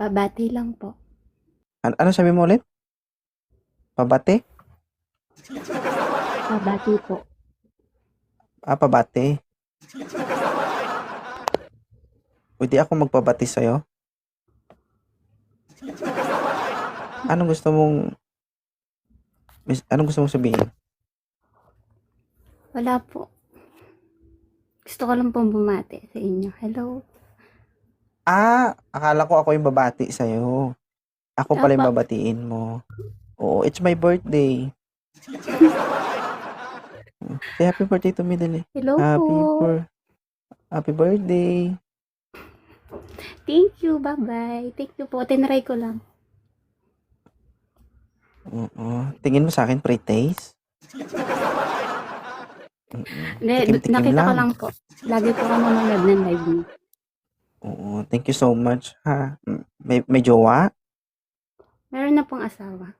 Pabati lang po. Ano sabi mo ulit? Pabate? Pabati po. Pabate. Pwede ako magpabati sa'yo? Anong gusto mong, anong gusto mong sabihin? Wala po. Gusto ko lang pong bumati sa inyo. Hello. Akala ko ako yung babati sa'yo. Ako pala yung Apa. babatiin mo. Oo, it's my birthday. Say happy birthday to me, dali. Hello po. Happy birthday. Thank you. Bye-bye. Thank you po. Tinry ko lang. Oo. Tingin mo sa akin, pre-taste? Tikim-tikim Nakita ko lang. lang po. Lagi po ka nanonood ng live niyo. Oo, thank you so much, ha. May jowa? Meron na pong asawa.